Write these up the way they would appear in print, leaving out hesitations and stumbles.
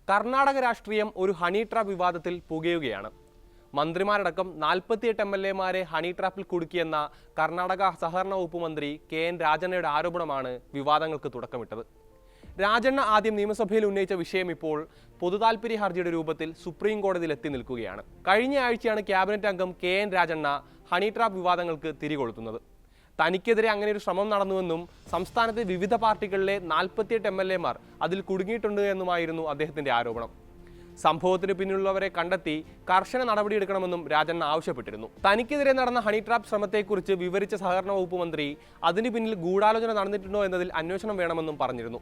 കർണാടക രാഷ്ട്രീയം ഒരു honey trap വിവാദത്തിൽ പുകയുകയാണ്. മന്ത്രിമാരടക്കം 48 MLA-മാരെ ഹണി ട്രാപ്പിൽ കുടുക്കിയെന്ന കർണാടക സഹകരണ വകുപ്പ് മന്ത്രി KN രാജണ്ണയുടെ ആരോപണമാണ് വിവാദങ്ങൾക്ക് തുടക്കമിട്ടത്. രാജണ്ണ ആദ്യം നിയമസഭയിൽ ഉന്നയിച്ച വിഷയം ഇപ്പോൾ പൊതുതാൽപര്യ ഹർജിയുടെ രൂപത്തിൽ സുപ്രീം കോടതിയിൽ എത്തി നിൽക്കുകയാണ്. കഴിഞ്ഞ ആഴ്ചയാണ് ക്യാബിനറ്റ് അംഗം KN രാജണ്ണ ഹണി ട്രാപ്പ് വിവാദങ്ങൾക്ക് തിരികൊളുത്തുന്നത്. തനിക്കെതിരെ അങ്ങനെ ഒരു ശ്രമം നടന്നുവെന്നും സംസ്ഥാനത്തെ വിവിധ പാർട്ടികളിലെ 48 MLA-മാർ അതിൽ കുടുങ്ങിയിട്ടുണ്ട് എന്നുമായിരുന്നു അദ്ദേഹത്തിന്റെ ആരോപണം. സംഭവത്തിന് പിന്നിലുള്ളവരെ കണ്ടെത്തി കർശന നടപടിയെടുക്കണമെന്നും രാജണ്ണ ആവശ്യപ്പെട്ടിരുന്നു. തനിക്കെതിരെ നടന്ന ഹണി ട്രാപ്പ് ശ്രമത്തെക്കുറിച്ച് വിവരിച്ച സഹകരണ വകുപ്പ് മന്ത്രി അതിന് പിന്നിൽ ഗൂഢാലോചന നടന്നിട്ടുണ്ടോ എന്നതിൽ അന്വേഷണം വേണമെന്നും പറഞ്ഞിരുന്നു.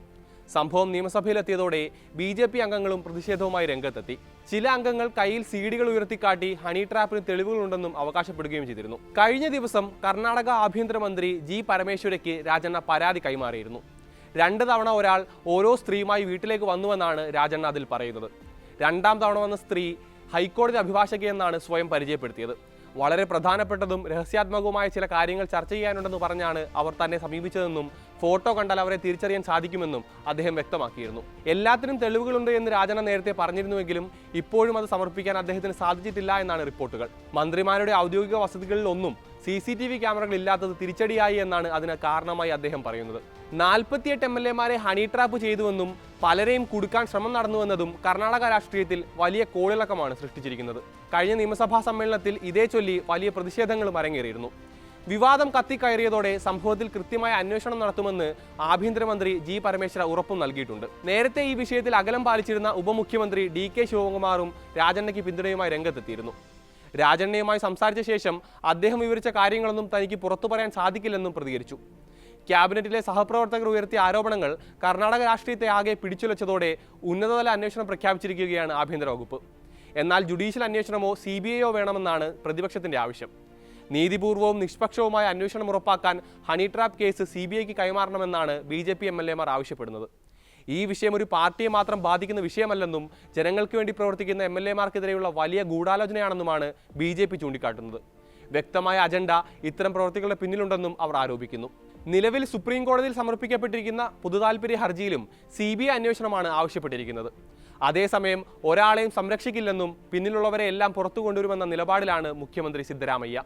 സംഭവം നിയമസഭയിലെത്തിയതോടെ BJP അംഗങ്ങളും പ്രതിഷേധവുമായി രംഗത്തെത്തി. ചില അംഗങ്ങൾ കയ്യിൽ CD-കൾ ഉയർത്തിക്കാട്ടി ഹണി ട്രാപ്പിന് തെളിവുകളുണ്ടെന്നും അവകാശപ്പെടുകയും ചെയ്തിരുന്നു. കഴിഞ്ഞ ദിവസം കർണാടക ആഭ്യന്തരമന്ത്രി G. പരമേശ്വരയ്ക്ക് രാജണ്ണ പരാതി കൈമാറിയിരുന്നു. 2 തവണ ഒരാൾ ഓരോ സ്ത്രീയുമായി വീട്ടിലേക്ക് വന്നുവെന്നാണ് രാജണ്ണ അതിൽ പറയുന്നത്. 2ാം തവണ വന്ന സ്ത്രീ ഹൈക്കോടതി അഭിഭാഷകയെന്നാണ് സ്വയം പരിചയപ്പെടുത്തിയത്. വളരെ പ്രധാനപ്പെട്ടതും രഹസ്യാത്മകവുമായ ചില കാര്യങ്ങൾ ചർച്ച ചെയ്യാനുണ്ടെന്ന് പറഞ്ഞാണ് അവർ തന്നെ സമീപിച്ചതെന്നും ഫോട്ടോ കണ്ടാൽ അവരെ തിരിച്ചറിയാൻ സാധിക്കുമെന്നും അദ്ദേഹം വ്യക്തമാക്കിയിരുന്നു. എല്ലാത്തിനും തെളിവുകളുണ്ട് എന്ന് രാജണ്ണ നേരത്തെ പറഞ്ഞിരുന്നുവെങ്കിലും ഇപ്പോഴും അത് സമർപ്പിക്കാൻ അദ്ദേഹത്തിന് സാധിച്ചിട്ടില്ല എന്നാണ് റിപ്പോർട്ടുകൾ. മന്ത്രിമാരുടെ ഔദ്യോഗിക വസതികളിൽ ഒന്നും CCTV ക്യാമറകൾ ഇല്ലാത്തത് തിരിച്ചടിയായി എന്നാണ് അതിന് കാരണമായി അദ്ദേഹം പറയുന്നത്. 48 MLA-മാരെ ഹണി ട്രാപ്പ് ചെയ്തുവെന്നും പലരെയും കുടുക്കാൻ ശ്രമം നടന്നുവെന്നതും കർണാടക രാഷ്ട്രീയത്തിൽ വലിയ കോളിളക്കമാണ് സൃഷ്ടിച്ചിരിക്കുന്നത്. കഴിഞ്ഞ നിയമസഭാ സമ്മേളനത്തിൽ ഇതേ ചൊല്ലി വലിയ പ്രതിഷേധങ്ങളും അരങ്ങേറിയിരുന്നു. വിവാദം കത്തിക്കയറിയതോടെ സംഭവത്തിൽ കൃത്യമായ അന്വേഷണം നടത്തുമെന്ന് ആഭ്യന്തരമന്ത്രി G. പരമേശ്വര ഉറപ്പും നൽകിയിട്ടുണ്ട്. നേരത്തെ ഈ വിഷയത്തിൽ അകലം പാലിച്ചിരുന്ന ഉപമുഖ്യമന്ത്രി DK ശിവകുമാറും രാജണ്ണയ്ക്ക് പിന്തുണയുമായി രംഗത്തെത്തിയിരുന്നു. രാജണ്ണയുമായി സംസാരിച്ച ശേഷം അദ്ദേഹം വിവരിച്ച കാര്യങ്ങളൊന്നും തനിക്ക് പുറത്തു പറയാൻ സാധിക്കില്ലെന്നും പ്രതികരിച്ചു. ക്യാബിനറ്റിലെ സഹപ്രവർത്തകർ ഉയർത്തിയ ആരോപണങ്ങൾ കർണാടക രാഷ്ട്രീയത്തെ ആകെ പിടിച്ചുലച്ചതോടെ ഉന്നതതല അന്വേഷണം പ്രഖ്യാപിച്ചിരിക്കുകയാണ് ആഭ്യന്തര വകുപ്പ്. എന്നാൽ ജുഡീഷ്യൽ അന്വേഷണമോ CBI-യോ വേണമെന്നാണ് പ്രതിപക്ഷത്തിന്റെ ആവശ്യം. നീതിപൂർവവും നിഷ്പക്ഷവുമായ അന്വേഷണം ഉറപ്പാക്കാൻ ഹണി ട്രാപ്പ് കേസ് CBI-ക്ക് കൈമാറണമെന്നാണ് BJP MLA-മാർ ആവശ്യപ്പെടുന്നത്. ഈ വിഷയം ഒരു പാർട്ടിയെ മാത്രം ബാധിക്കുന്ന വിഷയമല്ലെന്നും ജനങ്ങൾക്ക് വേണ്ടി പ്രവർത്തിക്കുന്ന MLA-മാർക്കെതിരെയുള്ള വലിയ ഗൂഢാലോചനയാണെന്നുമാണ് BJP ചൂണ്ടിക്കാട്ടുന്നത്. വ്യക്തമായ അജണ്ട ഇത്തരം പ്രവർത്തികളുടെ പിന്നിലുണ്ടെന്നും അവർ ആരോപിക്കുന്നു. നിലവിൽ സുപ്രീം കോടതിയിൽ സമർപ്പിക്കപ്പെട്ടിരിക്കുന്ന പൊതുതാൽപര്യ ഹർജിയിലും CBI അന്വേഷണമാണ് ആവശ്യപ്പെട്ടിരിക്കുന്നത്. അതേസമയം ഒരാളെയും സംരക്ഷിക്കില്ലെന്നും പിന്നിലുള്ളവരെ എല്ലാം പുറത്തു കൊണ്ടുവരുമെന്ന നിലപാടിലാണ് മുഖ്യമന്ത്രി സിദ്ധരാമയ്യ.